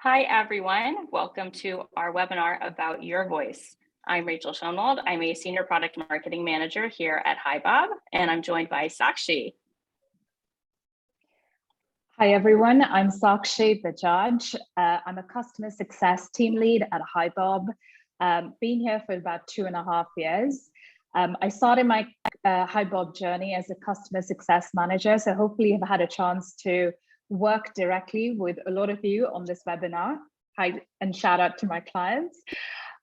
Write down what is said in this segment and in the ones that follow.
Hi, everyone. Welcome to our webinar about your voice. I'm Rachel Schoenwald. I'm a Senior Product Marketing Manager here at HiBob, and I'm joined by Sakshi. Hi, everyone. I'm Sakshi Bajaj. I'm a Customer Success Team Lead at HiBob. Been here for about 2.5 years. I started my HiBob journey as a Customer Success Manager, so hopefully I've had a chance to work directly with a lot of you on this webinar. Hi, and shout out to my clients.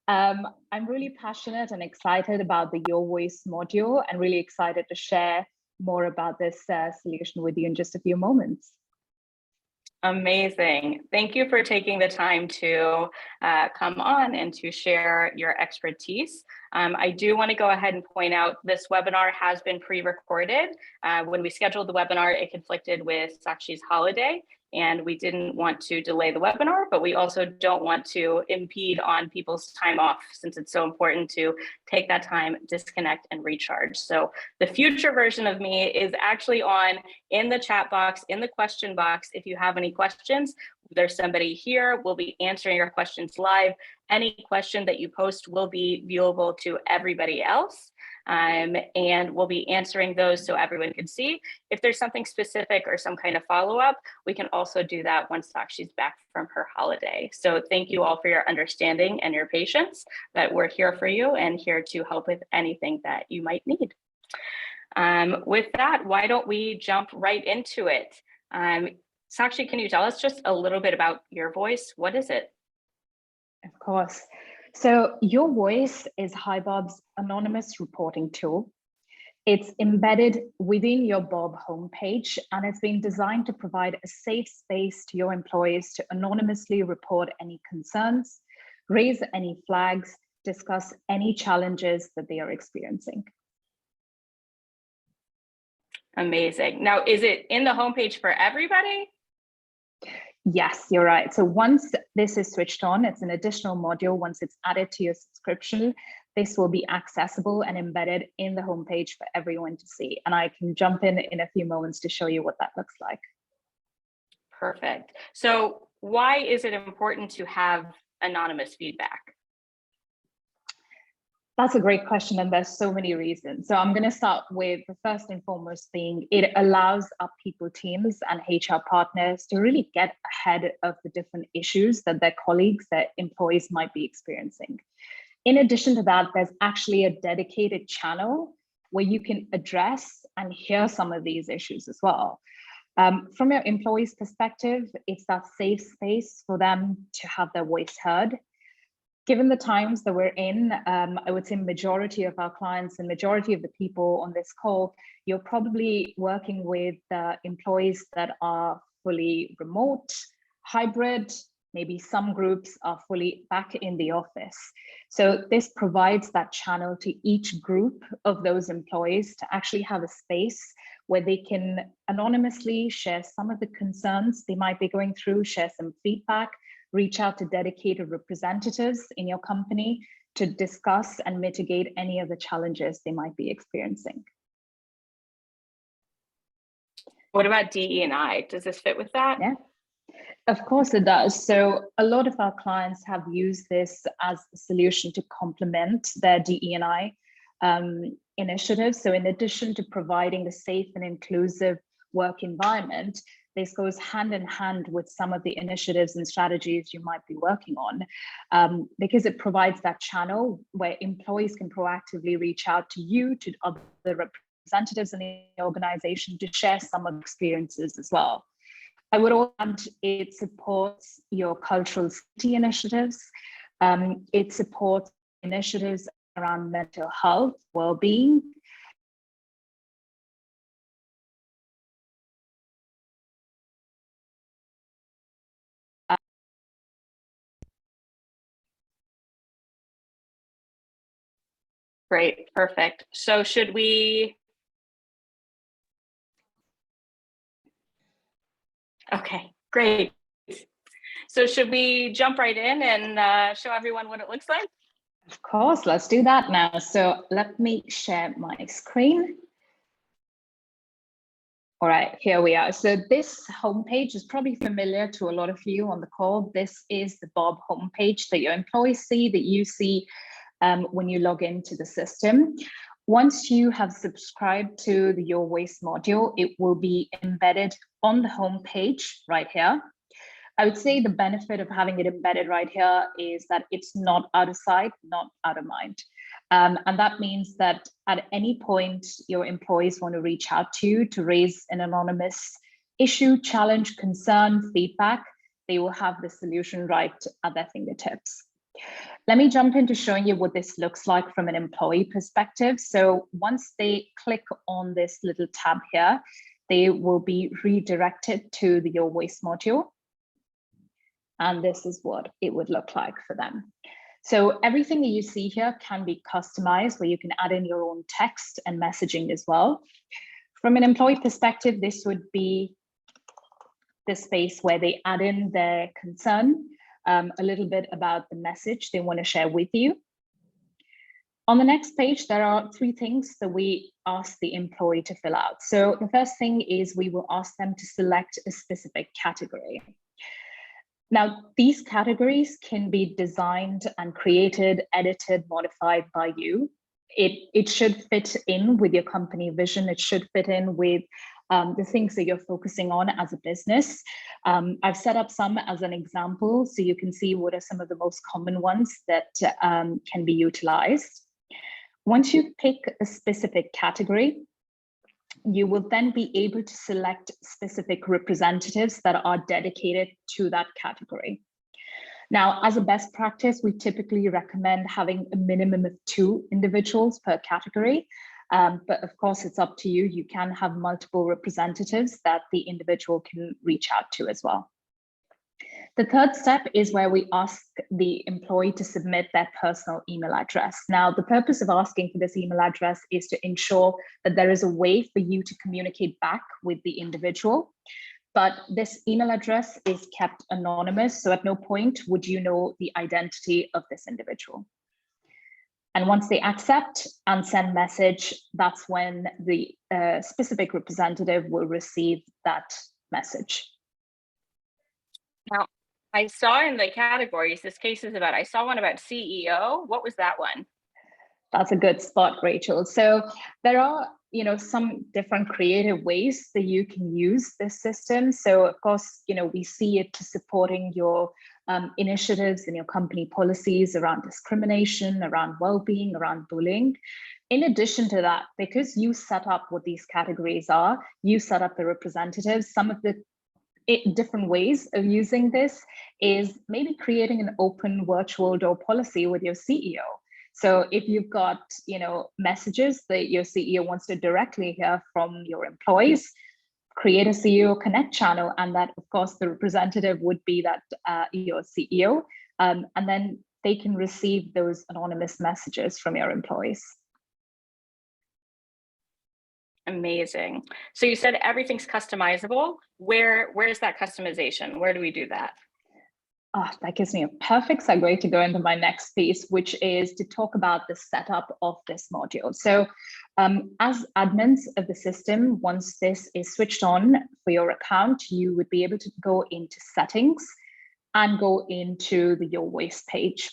I'm really passionate and excited about the Your Voice module and really excited to share more about this solution with you in just a few moments. Amazing. Thank you for taking the time to come on and to share your expertise. I do want to go ahead and point out this webinar has been pre-recorded. When we scheduled the webinar, it conflicted with Sakshi's holiday, and we didn't want to delay the webinar, but we also don't want to impede on people's time off since it's so important to take that time, disconnect, and recharge. So the future version of me is actually on in the chat box, in the question box. If you have any questions, there's somebody here. We'll be answering your questions live. Any question that you post will be viewable to everybody else. And we'll be answering those so everyone can see. If there's something specific or some kind of follow-up, we can also do that once Sakshi's back from her holiday. So thank you all for your understanding and your patience, that we're here for you and here to help with anything that you might need. With that, why don't we jump right into it? Sakshi, can you tell us just a little bit about Your Voice? What is it? Of course. So Your Voice is HiBob's anonymous reporting tool. It's embedded within your Bob homepage, and it's been designed to provide a safe space to your employees to anonymously report any concerns, raise any flags, discuss any challenges that they are experiencing. Amazing. Now, is it in the homepage for everybody? Yes, you're right. So once this is switched on, it's an additional module. Once it's added to your subscription, this will be accessible and embedded in the homepage for everyone to see. And I can jump in a few moments to show you what that looks like. Perfect. So why is it important to have anonymous feedback? That's a great question, and there's so many reasons. So I'm going to start with the first and foremost being it allows our people teams and HR partners to really get ahead of the different issues that their colleagues, their employees might be experiencing. In addition to that, there's actually a dedicated channel where you can address and hear some of these issues as well. From your employees' perspective, it's that safe space for them to have their voice heard. Given the times that we're in, I would say majority of our clients and majority of the people on this call, you're probably working with employees that are fully remote, hybrid, maybe some groups are fully back in the office. So this provides that channel to each group of those employees to actually have a space where they can anonymously share some of the concerns they might be going through, share some feedback, reach out to dedicated representatives in your company to discuss and mitigate any of the challenges they might be experiencing. What about DE&I? Does this fit with that? Yeah, of course it does. So a lot of our clients have used this as a solution to complement their DE&I initiatives. So in addition to providing a safe and inclusive work environment, this goes hand in hand with some of the initiatives and strategies you might be working on, because it provides that channel where employees can proactively reach out to you, to other representatives in the organization to share some of the experiences as well. I would also add it supports your cultural safety initiatives. It supports initiatives around mental health, well-being. Great, perfect. So should we? Okay, great. So should we jump right in and show everyone what it looks like? Of course, let's do that now. So let me share my screen. All right, here we are. So this homepage is probably familiar to a lot of you on the call. This is the Bob homepage that your employees see, that you see when you log into the system. Once you have subscribed to the Your Waste module, it will be embedded on the homepage right here. I would say the benefit of having it embedded right here is that it's not out of sight, not out of mind. And that means that at any point your employees want to reach out to you to raise an anonymous issue, challenge, concern, feedback, they will have the solution right at their fingertips. Let me jump into showing you what this looks like from an employee perspective. So once they click on this little tab here, they will be redirected to the Your Waste module. And this is what it would look like for them. So everything that you see here can be customized, where you can add in your own text and messaging as well. From an employee perspective, this would be the space where they add in their concern, a little bit about the message they want to share with you. On the next page, there are 3 things that we ask the employee to fill out. So the first thing is we will ask them to select a specific category. Now, these categories can be designed and created, edited, modified by you. It should fit in with your company vision. It should fit in with the things that you're focusing on as a business. I've set up some as an example, so you can see what are some of the most common ones that can be utilized. Once you pick a specific category, you will then be able to select specific representatives that are dedicated to that category. Now, as a best practice, we typically recommend having a minimum of 2 individuals per category. But of course, it's up to you. You can have multiple representatives that the individual can reach out to as well. The third step is where we ask the employee to submit their personal email address. Now, the purpose of asking for this email address is to ensure that there is a way for you to communicate back with the individual. But this email address is kept anonymous, so at no point would you know the identity of this individual. And once they accept and send message, that's when the specific representative will receive that message. Now, I saw in the categories, this case is about, I saw one about CEO. What was that one? That's a good spot, Rachel. So there are, some different creative ways that you can use this system. So of course, we see it to supporting your initiatives and your company policies around discrimination, around well-being, around bullying. In addition to that, because you set up what these categories are, you set up the representatives, some of the different ways of using this is maybe creating an open virtual door policy with your CEO. So if you've got, messages that your CEO wants to directly hear from your employees, create a CEO Connect channel, and that, of course, the representative would be that your CEO, and then they can receive those anonymous messages from your employees. Amazing. So you said everything's customizable. Where is that customization? Where do we do that? Oh, that gives me a perfect segue to go into my next piece, which is to talk about the setup of this module. So as admins of the system, once this is switched on for your account, you would be able to go into settings and go into the Your Waste page.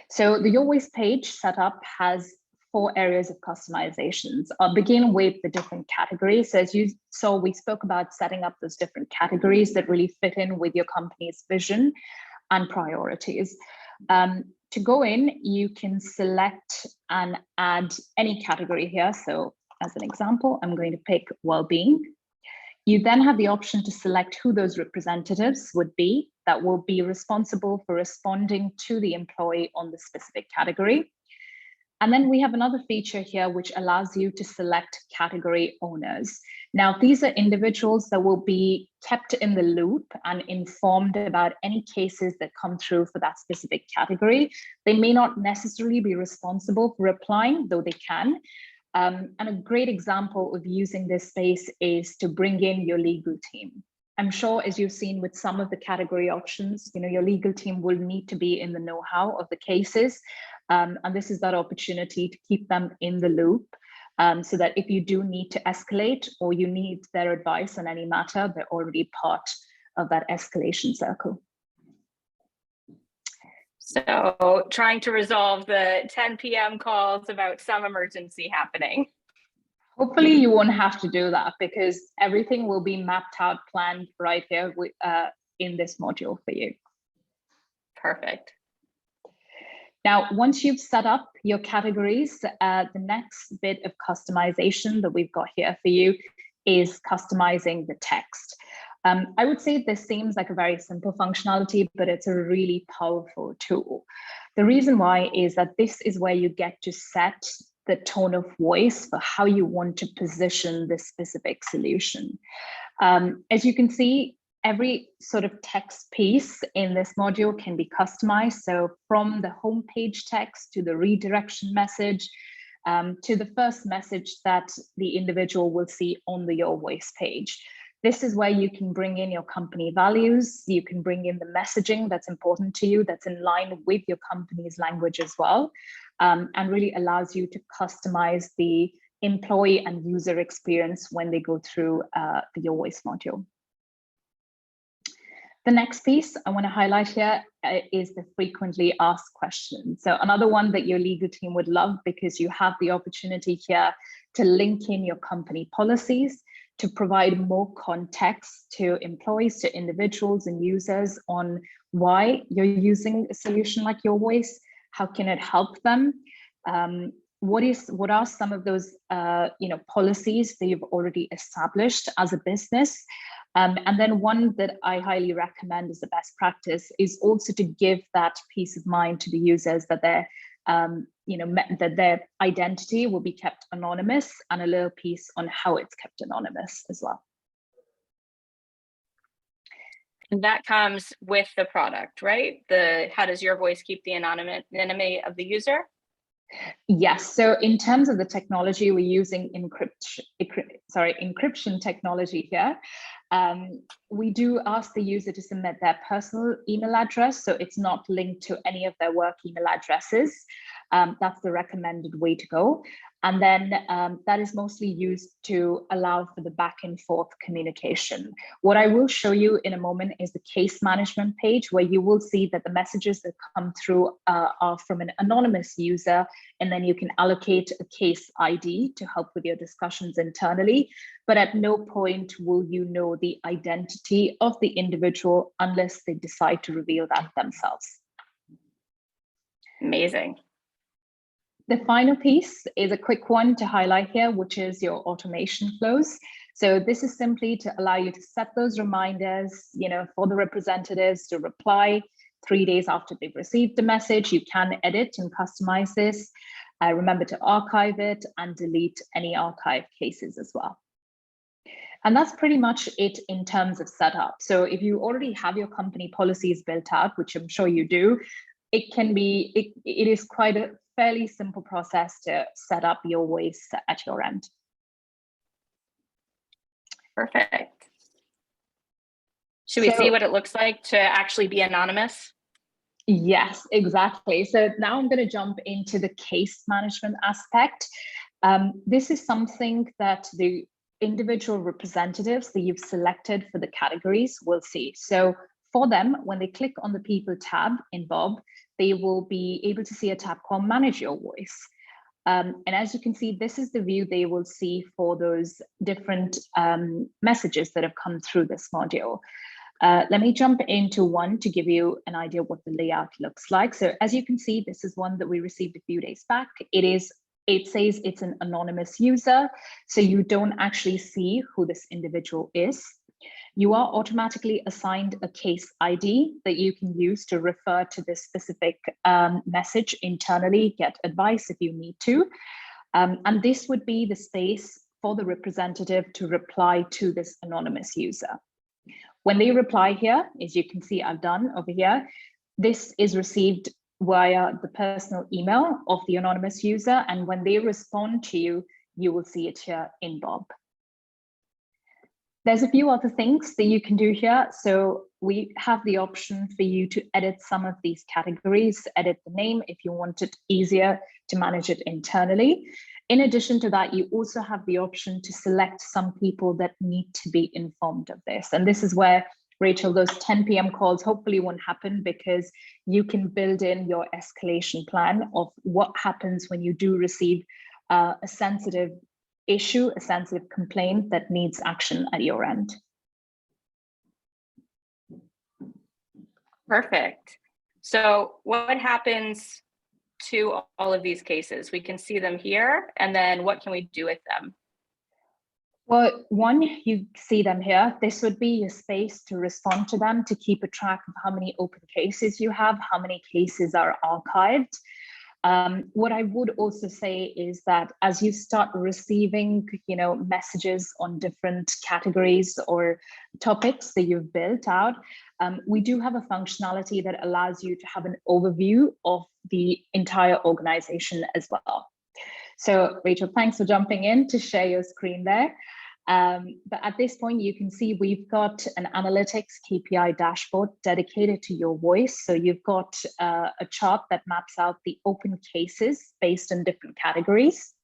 So the Your Waste page setup has 4 areas of customizations. I'll begin with the different categories. So as you saw, we spoke about setting up those different categories that really fit in with your company's vision and priorities. To go in, you can select and add any category here. So as an example, I'm going to pick well-being. You then have the option to select who those representatives would be that will be responsible for responding to the employee on the specific category. And then we have another feature here which allows you to select category owners. Now, these are individuals that will be kept in the loop and informed about any cases that come through for that specific category. They may not necessarily be responsible for replying, though they can. And a great example of using this space is to bring in your legal team. I'm sure, as you've seen with some of the category options, your legal team will need to be in the know-how of the cases. And this is that opportunity to keep them in the loop so that if you do need to escalate or you need their advice on any matter, they're already part of that escalation circle. So trying to resolve the 10 p.m. calls about some emergency happening. Hopefully you won't have to do that because everything will be mapped out, planned right here in this module for you. Perfect. Now, once you've set up your categories, the next bit of customization that we've got here for you is customizing the text. I would say this seems like a very simple functionality, but it's a really powerful tool. The reason why is that this is where you get to set the tone of voice for how you want to position this specific solution. As you can see, every sort of text piece in this module can be customized. So from the homepage text to the redirection message, to the first message that the individual will see on the Your Voice page. This is where you can bring in your company values. You can bring in the messaging that's important to you, that's in line with your company's language as well, and really allows you to customize the employee and user experience when they go through the Your Voice module. The next piece I want to highlight here is the frequently asked questions. So another one that your legal team would love, because you have the opportunity here to link in your company policies, to provide more context to employees, to individuals and users on why you're using a solution like Your Voice, how can it help them, what are some of those policies that you've already established as a business. And then one that I highly recommend as the best practice is also to give that peace of mind to the users that they're that their identity will be kept anonymous, and a little piece on how it's kept anonymous as well. And that comes with the product, right? How does Your Voice keep the anonymity of the user? Yes. So in terms of the technology, we're using encryption technology here. We do ask the user to submit their personal email address, so it's not linked to any of their work email addresses. That's the recommended way to go. And then that is mostly used to allow for the back and forth communication. What I will show you in a moment is the case management page, where you will see that the messages that come through are from an anonymous user, and then you can allocate a case ID to help with your discussions internally. But at no point will you know the identity of the individual unless they decide to reveal that themselves. Amazing. The final piece is a quick one to highlight here, which is your automation flows. So this is simply to allow you to set those reminders, for the representatives to reply 3 days after they've received the message. You can edit and customize this. Remember to archive it and delete any archive cases as well. And that's pretty much it in terms of setup. So if you already have your company policies built out, which I'm sure you do, it is quite a fairly simple process to set up Your Voice at your end. Perfect. Should we see what it looks like to actually be anonymous? Yes, exactly. So now I'm going to jump into the case management aspect. This is something that the individual representatives that you've selected for the categories will see. So for them, when they click on the People tab in Bob, they will be able to see a tab called Manage Your Voice. And as you can see, this is the view they will see for those different messages that have come through this module. Let me jump into one to give you an idea of what the layout looks like. So as you can see, this is one that we received a few days back. It says it's an anonymous user, so you don't actually see who this individual is. You are automatically assigned a case ID that you can use to refer to this specific message internally, get advice if you need to. And this would be the space for the representative to reply to this anonymous user. When they reply here, as you can see, I've done over here, this is received via the personal email of the anonymous user. And when they respond to you, you will see it here in Bob. There's a few other things that you can do here. So we have the option for you to edit some of these categories, edit the name if you want it easier to manage it internally. In addition to that, you also have the option to select some people that need to be informed of this. And this is where, Rachel, those 10 p.m. calls hopefully won't happen, because you can build in your escalation plan of what happens when you do receive a sensitive issue, a sensitive complaint that needs action at your end. Perfect. So what happens to all of these cases? We can see them here, and then what can we do with them? Well, one, you see them here. This would be your space to respond to them, to keep a track of how many open cases you have, how many cases are archived. What I would also say is that as you start receiving, messages on different categories or topics that you've built out, we do have a functionality that allows you to have an overview of the entire organization as well. So Rachel, thanks for jumping in to share your screen there. But at this point, you can see we've got an analytics KPI dashboard dedicated to your voice. So you've got a chart that maps out the open cases based on different categories.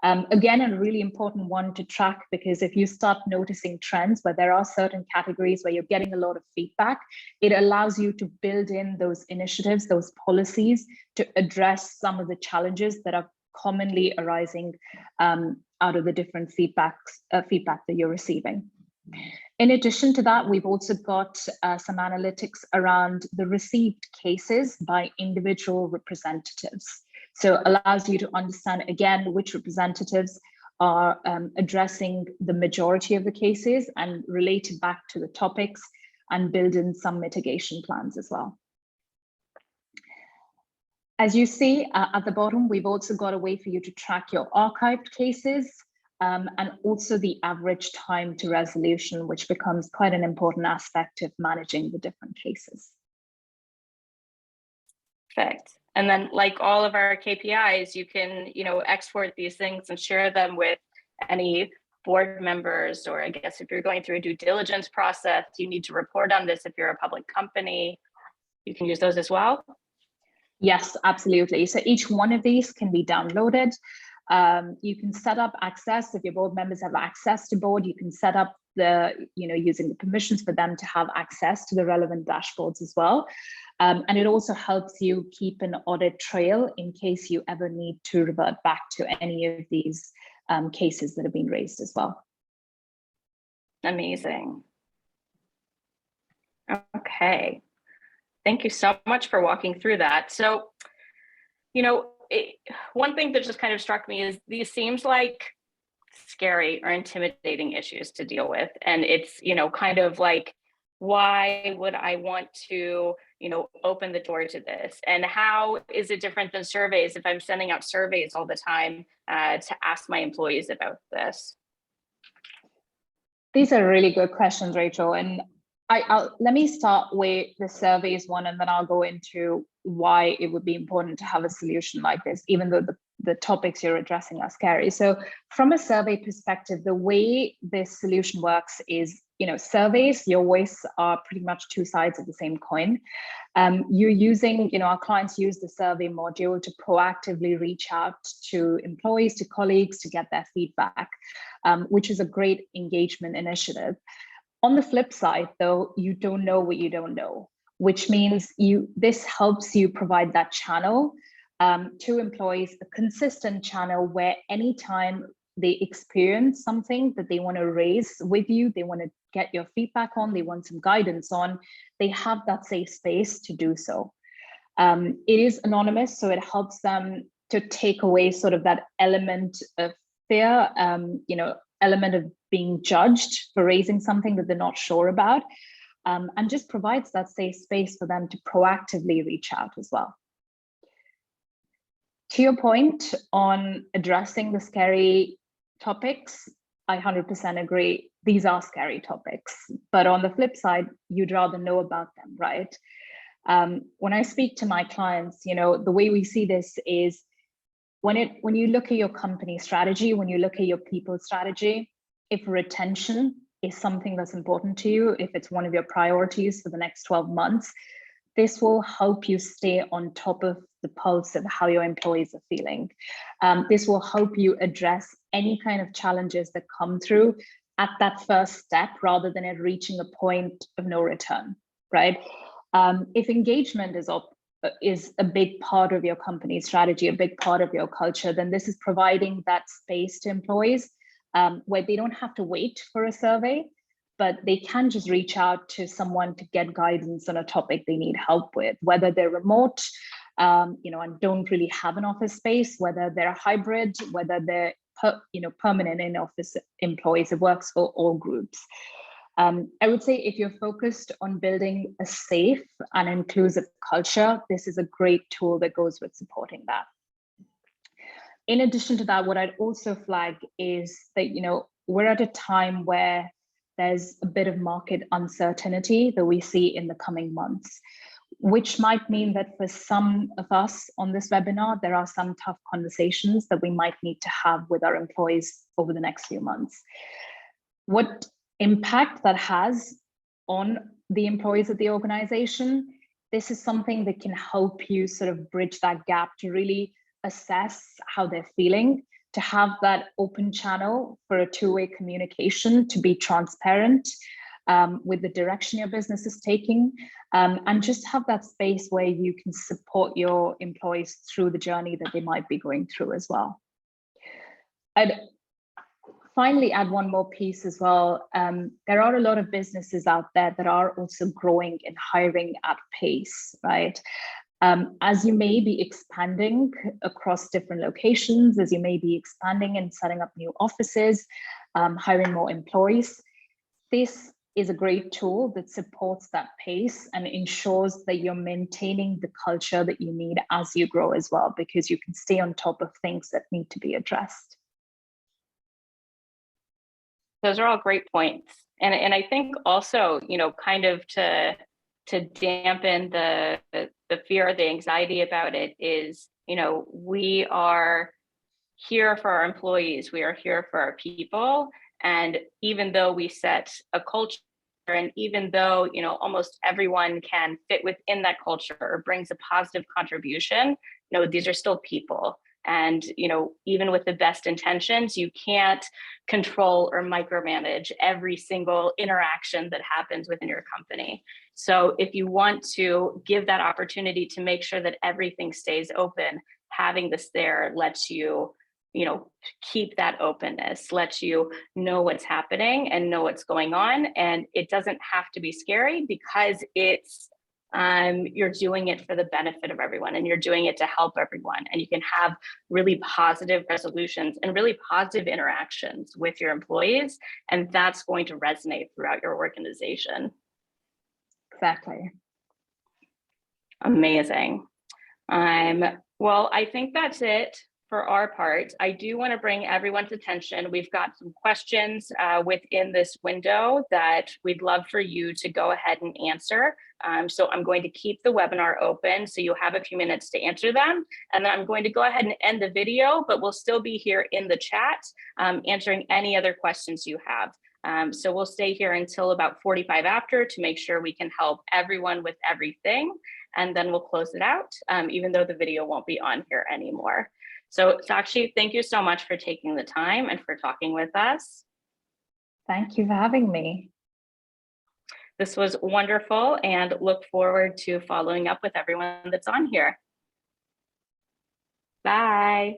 Again, a really important one to track, because if you start noticing trends where there are certain categories where you're getting a lot of feedback, it allows you to build in those initiatives, those policies to address some of the challenges that are commonly arising out of the different feedback that you're receiving. In addition to that, we've also got some analytics around the received cases by individual representatives. So allows you to understand, again, which representatives are addressing the majority of the cases and relate it back to the topics, and build in some mitigation plans as well. As you see at the bottom, we've also got a way for you to track your archived cases, and also the average time to resolution, which becomes quite an important aspect of managing the different cases. Perfect. And then, like all of our KPIs, you can, export these things and share them with any board members, or I guess if you're going through a due diligence process, you need to report on this if you're a public company, you can use those as well. Yes, absolutely. So each one of these can be downloaded. You can set up access. If your board members have access to board, you can set up using the permissions for them to have access to the relevant dashboards as well. And it also helps you keep an audit trail in case you ever need to revert back to any of these cases that have been raised as well. Amazing. Okay. Thank you so much for walking through that. So, one thing that just kind of struck me is these seems like scary or intimidating issues to deal with. And it's, kind of like, why would I want to, open the door to this? And how is it different than surveys if I'm sending out surveys all the time to ask my employees about this? These are really good questions, Rachel. And let me start with the surveys one, and then I'll go into why it would be important to have a solution like this, even though the topics you're addressing are scary. So from a survey perspective, the way this solution works is, surveys, your voice, are pretty much two sides of the same coin. You're using, our clients use the survey module to proactively reach out to employees, to colleagues, to get their feedback, which is a great engagement initiative. On the flip side, though, you don't know what you don't know, which means this helps you provide that channel to employees, a consistent channel where anytime they experience something that they want to raise with you, they want to get your feedback on, they want some guidance on, they have that safe space to do so. It is anonymous, so it helps them to take away sort of that element of fear, element of being judged for raising something that they're not sure about, and just provides that safe space for them to proactively reach out as well. To your point on addressing the scary topics, I 100% agree. These are scary topics, but on the flip side, you'd rather know about them, right? When I speak to my clients, the way we see this is when you look at your company strategy, when you look at your people strategy, if retention is something that's important to you, if it's one of your priorities for the next 12 months, this will help you stay on top of the pulse of how your employees are feeling. This will help you address any kind of challenges that come through at that first step, rather than it reaching a point of no return, right? If engagement is a big part of your company strategy, a big part of your culture, then this is providing that space to employees where they don't have to wait for a survey, but they can just reach out to someone to get guidance on a topic they need help with, whether they're remote, and don't really have an office space, whether they're hybrid, whether they're permanent in-office employees. It works for all groups. I would say if you're focused on building a safe and inclusive culture, this is a great tool that goes with supporting that. In addition to that, what I'd also flag is that, we're at a time where there's a bit of market uncertainty that we see in the coming months, which might mean that for some of us on this webinar, there are some tough conversations that we might need to have with our employees over the next few months. What impact that has on the employees of the organization, this is something that can help you sort of bridge that gap to really assess how they're feeling, to have that open channel for a two-way communication, to be transparent with the direction your business is taking, and just have that space where you can support your employees through the journey that they might be going through as well. I'd finally add one more piece as well. There are a lot of businesses out there that are also growing and hiring at pace, right? As you may be expanding across different locations, as you may be expanding and setting up new offices, hiring more employees, this is a great tool that supports that pace and ensures that you're maintaining the culture that you need as you grow as well, because you can stay on top of things that need to be addressed. Those are all great points. And I think also, kind of to dampen the fear, the anxiety about it is, we are here for our employees, we are here for our people. And even though we set a culture, and even though, almost everyone can fit within that culture or brings a positive contribution, these are still people. And, even with the best intentions, you can't control or micromanage every single interaction that happens within your company. So if you want to give that opportunity to make sure that everything stays open, having this there lets you, keep that openness, lets you know what's happening and know what's going on. And it doesn't have to be scary, because it's you're doing it for the benefit of everyone, and you're doing it to help everyone, and you can have really positive resolutions and really positive interactions with your employees, and that's going to resonate throughout your organization. Exactly. Amazing. Well, I think that's it for our part. I do want to bring everyone's attention. We've got some questions within this window that we'd love for you to go ahead and answer. So I'm going to keep the webinar open so you have a few minutes to answer them. And then I'm going to go ahead and end the video, but we'll still be here in the chat answering any other questions you have. So we'll stay here until about 45 after to make sure we can help everyone with everything. And then we'll close it out, even though the video won't be on here anymore. So Sakshi, thank you so much for taking the time and for talking with us. Thank you for having me. This was wonderful, and look forward to following up with everyone that's on here. Bye.